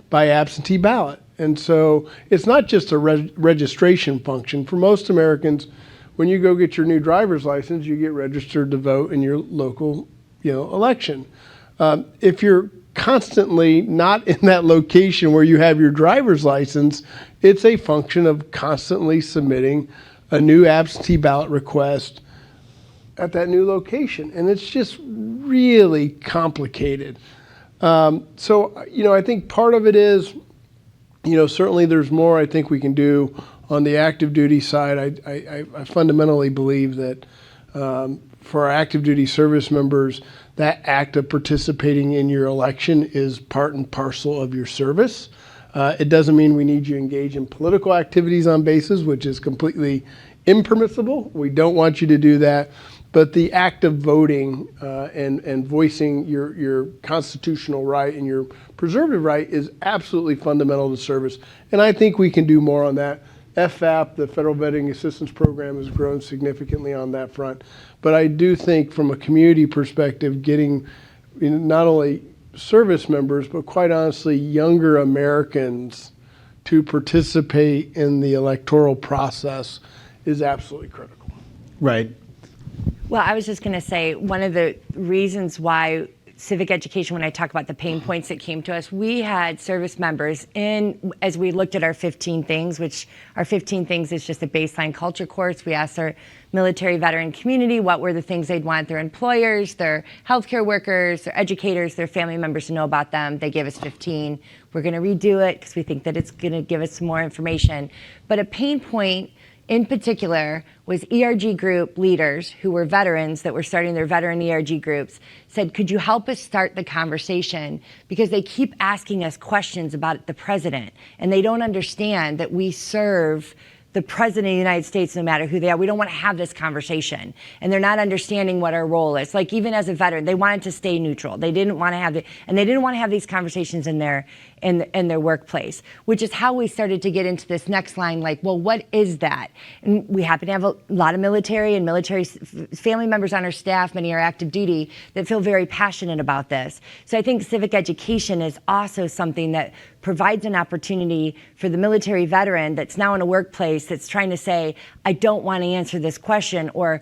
Speaker 3: by absentee ballot. And so it's not just a registration function. For most Americans, when you go get your new driver's license, you get registered to vote in your local election. If you're constantly not in that location where you have your driver's license, it's a function of constantly submitting a new absentee ballot request at that new location. And it's just really complicated. So I think part of it is, certainly there's more I think we can do on the active duty side. I fundamentally believe that for our active duty service members, that act of participating in your election is part and parcel of your service. It doesn't mean we need you to engage in political activities on bases, which is completely impermissible. We don't want you to do that. But the act of voting and voicing your constitutional right and your preservative right is absolutely fundamental to service. And I think we can do more on that. FVAP, the Federal Vetting Assistance Program, has grown significantly on that front. But I do think from a community perspective, getting not only service members, but quite honestly, younger Americans to participate in the electoral process is absolutely critical.
Speaker 2: Right.
Speaker 4: Well, I was just going to say, one of the reasons why civic education, when I talk about the pain points that came to us, we had service members as we looked at our 15 things, which our 15 things is just a baseline culture course. We asked our military veteran community what were the things they'd want their employers, their healthcare workers, their educators, their family members to know about them. They gave us 15. We're going to redo it because we think that it's going to give us some more information. But a pain point in particular was ERG group leaders who were veterans that were starting their veteran ERG groups said, could you help us start the conversation? Because they keep asking us questions about the president, and they don't understand that we serve the president of the United States, no matter who they are. We don't want to have this conversation. And they're not understanding what our role is. Like, even as a veteran, they wanted to stay neutral. They didn't want to have and they didn't want to have these conversations in their workplace, which is how we started to get into this next line, like, well, what is that? And we happen to have a lot of military and military family members on our staff, many are active duty, that feel very passionate about this. So I think civic education is also something that provides an opportunity for the military veteran that's now in a workplace that's trying to say, I don't want to answer this question, or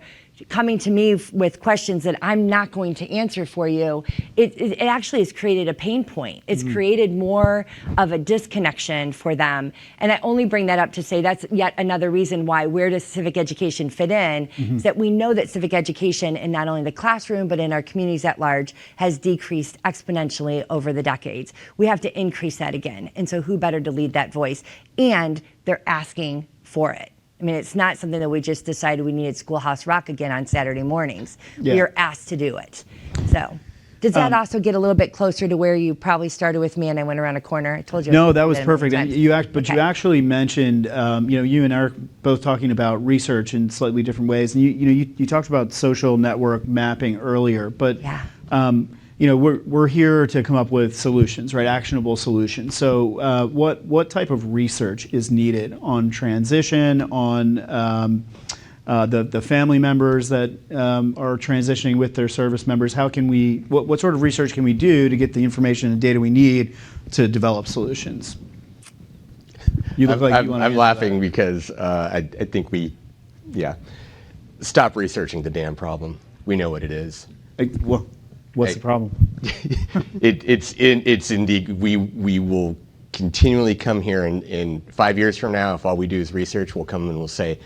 Speaker 4: coming to me with questions that I'm not going to answer for you. It actually has created a pain point. It's created more of a disconnection for them. And I only bring that up to say that's yet another reason why, where does civic education fit in, is that we know that civic education in not only the classroom, but in our communities at large, has decreased exponentially over the decades. We have to increase that again. And so who better to lead that voice? And they're asking for it. I mean, it's not something that we just decided we needed Schoolhouse Rock again on Saturday mornings.
Speaker 2: Yeah.
Speaker 4: We are asked to do it. So does that also get a little bit closer to where you probably started with me and I went around a corner? I told you.
Speaker 2: No, that was
Speaker 4: a million
Speaker 2: perfect. And
Speaker 4: times.
Speaker 2: you
Speaker 4: Okay.
Speaker 2: actually mentioned, you and Eric both talking about research in slightly different ways. And you talked about social network mapping earlier, but
Speaker 4: Yeah.
Speaker 2: we're here to come up with solutions, right? Actionable solutions. So what type of research is needed on transition, on the family members that are transitioning with their service members? How can we, what sort of research can we do to get the information and data we need to develop solutions? You look like you want to
Speaker 5: I'm
Speaker 2: answer
Speaker 5: laughing
Speaker 2: that.
Speaker 5: because I think stop researching the damn problem. We know what it is.
Speaker 2: What's
Speaker 5: Hey.
Speaker 2: the problem?
Speaker 5: It's indeed, we will continually come here in 5 years from now, if all we do is research, we'll come and we'll say,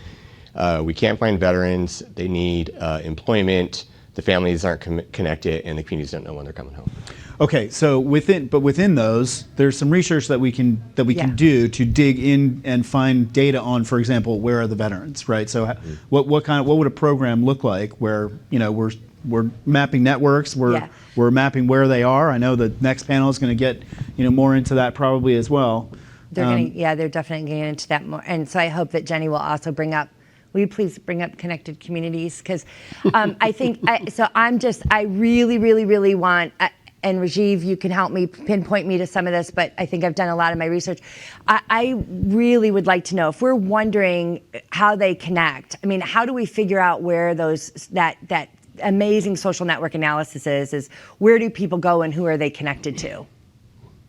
Speaker 5: we can't find veterans, they need employment, the families aren't connected, and the communities don't know when they're coming home.
Speaker 2: Okay, so within those, there's some research that we can
Speaker 4: Yeah.
Speaker 2: do to dig in and find data on, for example, where are the veterans, right? So what would a program look like where we're mapping networks, we're mapping where they are. I know the next panel is going to get more into that probably as well.
Speaker 4: They're definitely getting into that more. And so I hope that Jenny will also bring up, will you please bring up connected communities? Because I think, I really, really, really want, and Rajiv, you can help me pinpoint me to some of this, but I think I've done a lot of my research. I really would like to know, if we're wondering how they connect, I mean, how do we figure out where that amazing social network analysis is where do people go and who are they connected to?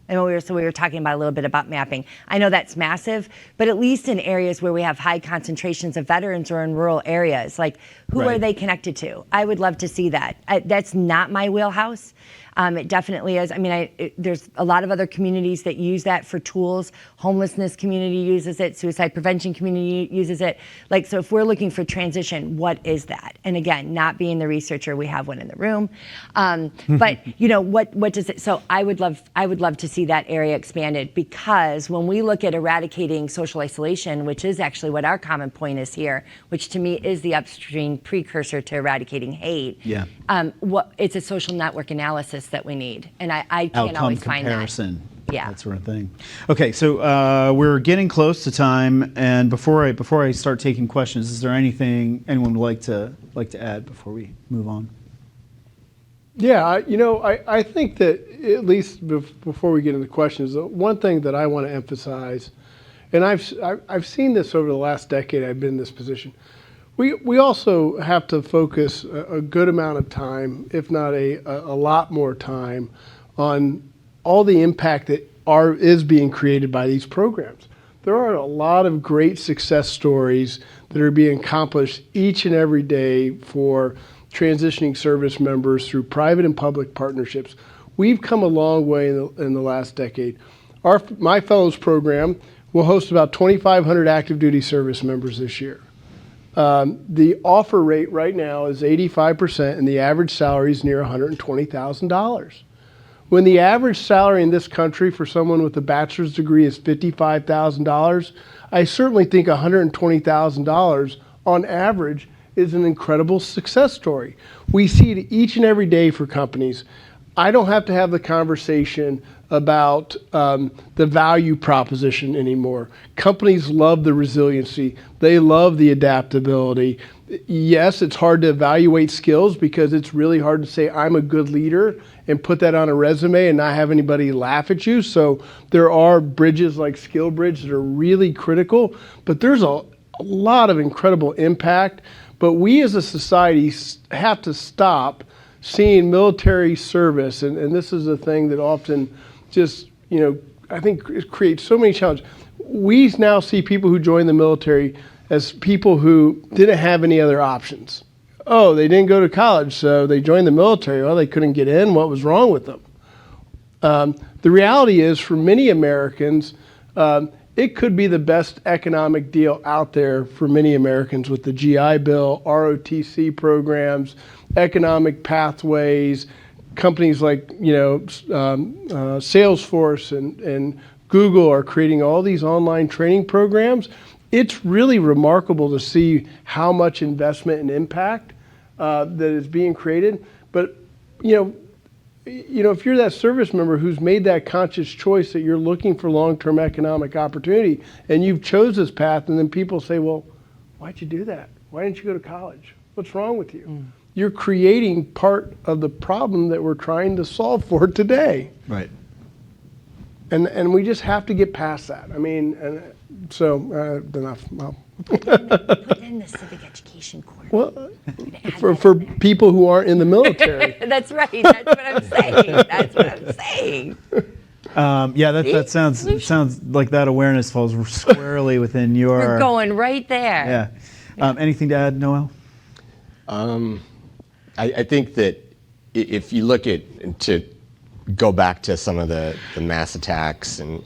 Speaker 4: And we were talking about a little bit about mapping. I know that's massive, but at least in areas where we have high concentrations of veterans or in rural areas, like who are
Speaker 2: Right.
Speaker 4: they connected to? I would love to see that. That's not my wheelhouse. It definitely is. I mean, there's a lot of other communities that use that for tools. Homelessness community uses it. Suicide prevention community uses it. Like, so if we're looking for transition, what is that? And again, not being the researcher, we have one in the room. But what does it? So I would love to see that area expanded, because when we look at eradicating social isolation, which is actually what our common point is here, which to me is the upstream precursor to eradicating hate.
Speaker 2: Yeah.
Speaker 4: It's a social network analysis that we need, and I can't
Speaker 2: Outcome
Speaker 4: always find that.
Speaker 2: comparison.
Speaker 4: Yeah.
Speaker 2: That sort of thing. Okay, so we're getting close to time, and before I start taking questions, is there anything anyone would like to add before we move on?
Speaker 3: Yeah, I think that, at least before we get into questions, one thing that I want to emphasize, and I've seen this over the last decade I've been in this position. We also have to focus a good amount of time, if not a lot more time, on all the impact that is being created by these programs. There are a lot of great success stories that are being accomplished each and every day for transitioning service members through private and public partnerships. We've come a long way in the last decade. My Fellows program will host about 2,500 active duty service members this year. The offer rate right now is 85%, and the average salary is near $120,000. When the average salary in this country for someone with a bachelor's degree is $55,000, I certainly think $120,000 on average is an incredible success story. We see it each and every day for companies. I don't have to have the conversation about the value proposition anymore. Companies love the resiliency. They love the adaptability. Yes, it's hard to evaluate skills because it's really hard to say I'm a good leader and put that on a resume and not have anybody laugh at you. So there are bridges like SkillBridge that are really critical, but there's a lot of incredible impact. But we as a society have to stop seeing military service, and this is a thing that often just, I think it creates so many challenges. We now see people who join the military as people who didn't have any other options. Oh, they didn't go to college, so they joined the military. Well, they couldn't get in. What was wrong with them? The reality is, for many Americans, it could be the best economic deal out there for many Americans with the GI Bill, ROTC programs, economic pathways, companies like Salesforce and Google are creating all these online training programs. It's really remarkable to see how much investment and impact that is being created. But if you're that service member who's made that conscious choice that you're looking for long-term economic opportunity and you've chose this path, and then people say, well, why'd you do that? Why didn't you go to college? What's wrong with you? You're creating part of the problem that we're trying to solve for today.
Speaker 2: Right.
Speaker 3: And we just have to get past that. I mean, enough. Well,
Speaker 4: Put in the civic education course.
Speaker 3: well, for people who aren't in the military.
Speaker 4: That's right. That's what I'm saying. That's what I'm saying.
Speaker 2: That sounds like that awareness falls squarely within your.
Speaker 4: We're going right there.
Speaker 2: Yeah. Anything to add, Noel?
Speaker 5: I think that if you look at, to go back to some of the mass attacks and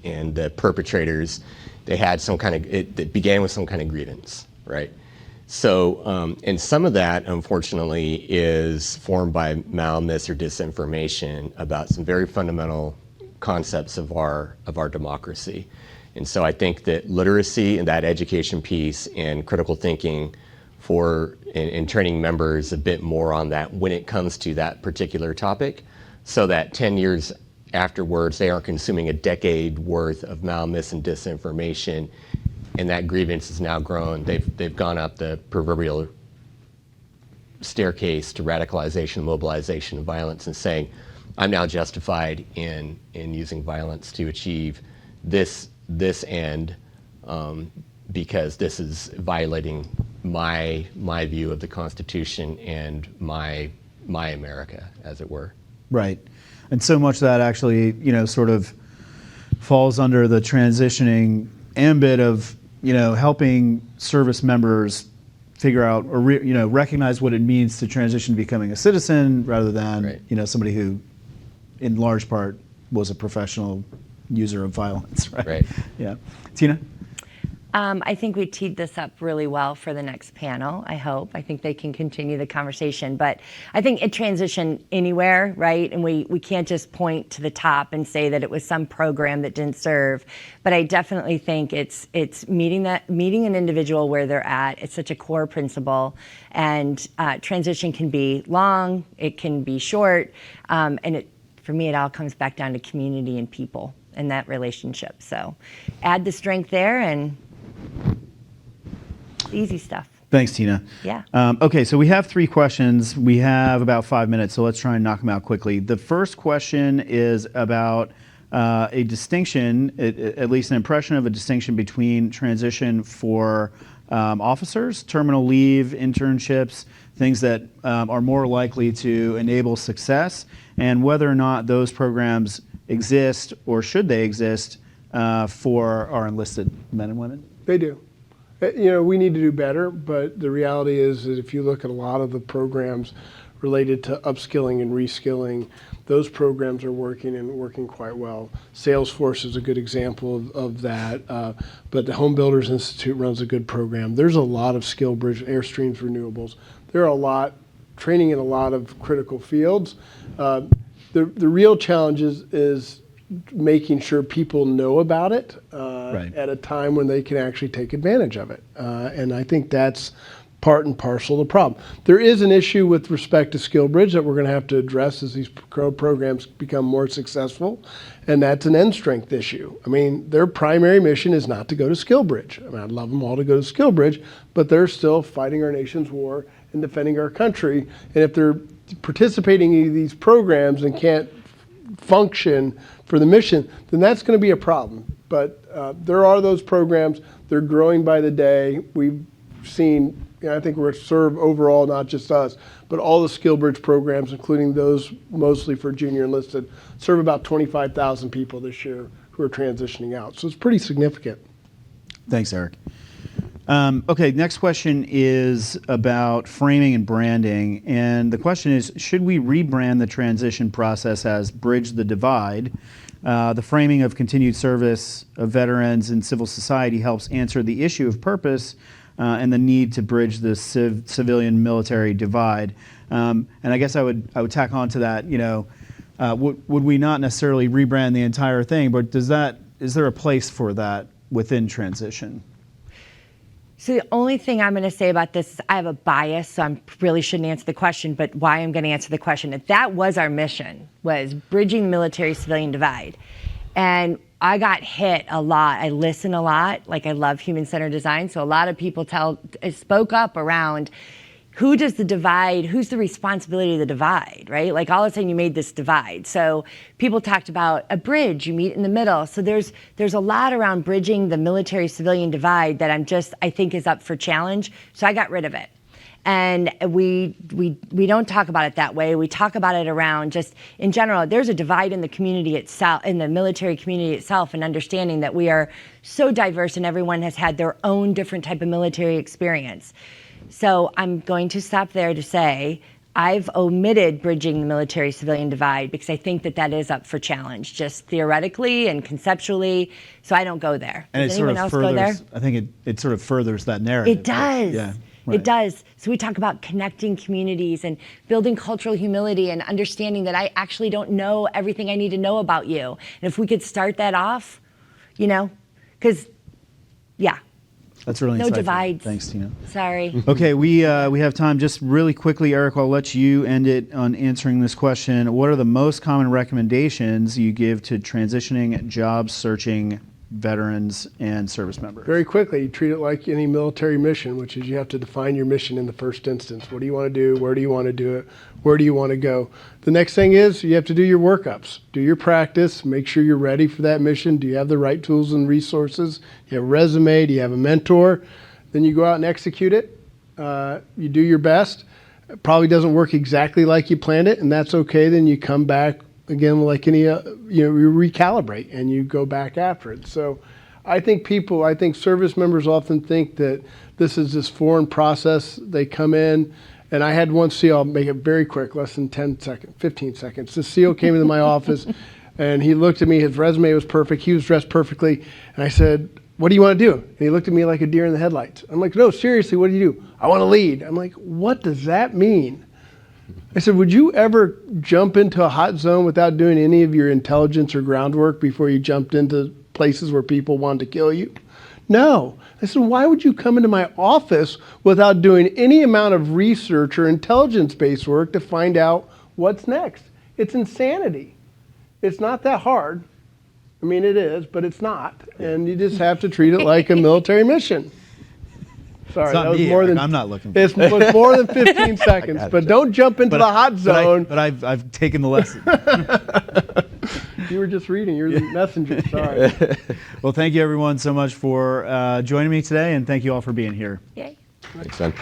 Speaker 5: the perpetrators, they had some kind of, it began with some kind of grievance, right? So, and some of that, unfortunately, is formed by malice or disinformation about some very fundamental concepts of our democracy. And so I think that literacy and that education piece and critical thinking and training members a bit more on that when it comes to that particular topic, so that 10 years afterwards they aren't consuming a decade worth of malice and disinformation, and that grievance has now grown. They've gone up the proverbial staircase to radicalization, mobilization, and violence, and saying, I'm now justified in using violence to achieve this end because this is violating my view of the Constitution and my America, as it were.
Speaker 2: Right. And so much of that actually, sort of falls under the transitioning ambit of, helping service members figure out or recognize what it means to transition to becoming a citizen rather than,
Speaker 5: right.
Speaker 2: Somebody who, in large part, was a professional user of violence. Right.
Speaker 5: Right.
Speaker 2: Yeah. Tina?
Speaker 4: I think we teed this up really well for the next panel, I hope. I think they can continue the conversation. But I think it transitioned anywhere, right? And we can't just point to the top and say that it was some program that didn't serve. But I definitely think it's meeting an individual where they're at. It's such a core principle. And transition can be long, it can be short. And for me, it all comes back down to community and people and that relationship. So add the strength there and easy stuff.
Speaker 2: Thanks, Tina.
Speaker 4: Yeah.
Speaker 2: Okay, so we have 3 questions. We have about 5 minutes, so let's try and knock them out quickly. The first question is about a distinction, at least an impression of a distinction between transition for officers, terminal leave, internships, things that are more likely to enable success, and whether or not those programs exist or should they exist for our enlisted men and women.
Speaker 3: They do. We need to do better, but the reality is that if you look at a lot of the programs related to upskilling and reskilling, those programs are working and working quite well. Salesforce is a good example of that, but the Home Builders Institute runs a good program. There's a lot of SkillBridge, Airstreams renewables. There are a lot, training in a lot of critical fields. The real challenge is making sure people know about it
Speaker 2: Right.
Speaker 3: at a time when they can actually take advantage of it. And I think that's part and parcel of the problem. There is an issue with respect to SkillBridge that we're going to have to address as these programs become more successful, and that's an end strength issue. I mean, their primary mission is not to go to SkillBridge. I mean, I'd love them all to go to SkillBridge, but they're still fighting our nation's war and defending our country. And if they're participating in these programs and can't function for the mission, then that's going to be a problem. But there are those programs. They're growing by the day. We've seen, I think we're serve overall, not just us, but all the SkillBridge programs, including those mostly for junior enlisted, serve about 25,000 people this year who are transitioning out. So it's pretty significant.
Speaker 2: Thanks, Eric. Okay, next question is about framing and branding. And the question is, should we rebrand the transition process as Bridge the Divide? The framing of continued service of veterans and civil society helps answer the issue of purpose and the need to bridge the civilian-military divide. And I guess I would tack on to that, would we not necessarily rebrand the entire thing, but is there a place for that within transition?
Speaker 4: So the only thing I'm going to say about this is I have a bias, so I really shouldn't answer the question, but why I'm going to answer the question. If that was our mission, was bridging the military-civilian divide. And I got hit a lot. I listen a lot. Like, I love human-centered design, so a lot of people spoke up around who does the divide, who's the responsibility of the divide, right? Like, all of a sudden you made this divide. So people talked about a bridge, you meet in the middle. So there's a lot around bridging the military-civilian divide that I think is up for challenge. So I got rid of it. And we don't talk about it that way. We talk about it around just, in general, there's a divide in the community itself, in the military community itself, and understanding that we are so diverse and everyone has had their own different type of military experience. So I'm going to stop there to say I've omitted bridging the military-civilian divide because I think that is up for challenge, just theoretically and conceptually. So I don't go there.
Speaker 2: And
Speaker 4: Does anyone else go there?
Speaker 2: I think it sort of furthers that narrative.
Speaker 4: It does.
Speaker 2: Yeah, right.
Speaker 4: It does. So we talk about connecting communities and building cultural humility and understanding that I actually don't know everything I need to know about you. And if we could start that off, because, yeah.
Speaker 2: That's really
Speaker 4: no
Speaker 2: insightful.
Speaker 4: divides.
Speaker 2: Thanks, Tina.
Speaker 4: Sorry.
Speaker 2: Okay, we have time. Just really quickly, Eric, I'll let you end it on answering this question. What are the most common recommendations you give to transitioning, job searching veterans and service members?
Speaker 3: Very quickly, you treat it like any military mission, which is you have to define your mission in the first instance. What do you want to do? Where do you want to do it? Where do you want to go? The next thing is you have to do your workups. Do your practice. Make sure you're ready for that mission. Do you have the right tools and resources? Do you have a resume? Do you have a mentor? Then you go out and execute it. You do your best. It probably doesn't work exactly like you planned it, and that's okay. Then you come back again, like any, you recalibrate and you go back after it. So I think service members often think that this is this foreign process. They come in, and I had one SEAL, I'll make it very quick, less than 15 seconds. The SEAL came into my office and he looked at me, his resume was perfect, he was dressed perfectly, and I said, what do you want to do? And he looked at me like a deer in the headlights. I'm like, no, seriously, what do you do? I want to lead. I'm like, what does that mean? I said, would you ever jump into a hot zone without doing any of your intelligence or groundwork before you jumped into places where people wanted to kill you? No. I said, why would you come into my office without doing any amount of research or intelligence-based work to find out what's next? It's insanity. It's not that hard. I mean, it is, but it's not. And you just have to treat it like a military mission. Sorry, that was more than.
Speaker 2: I'm not looking.
Speaker 3: It's more than 15 seconds, but don't jump into the hot zone.
Speaker 2: But I've taken the lesson.
Speaker 3: You were just reading. You're the messenger. Sorry.
Speaker 2: Well, thank you everyone so much for joining me today, and thank you all for being here.
Speaker 4: Yay.
Speaker 5: Thanks, Ben.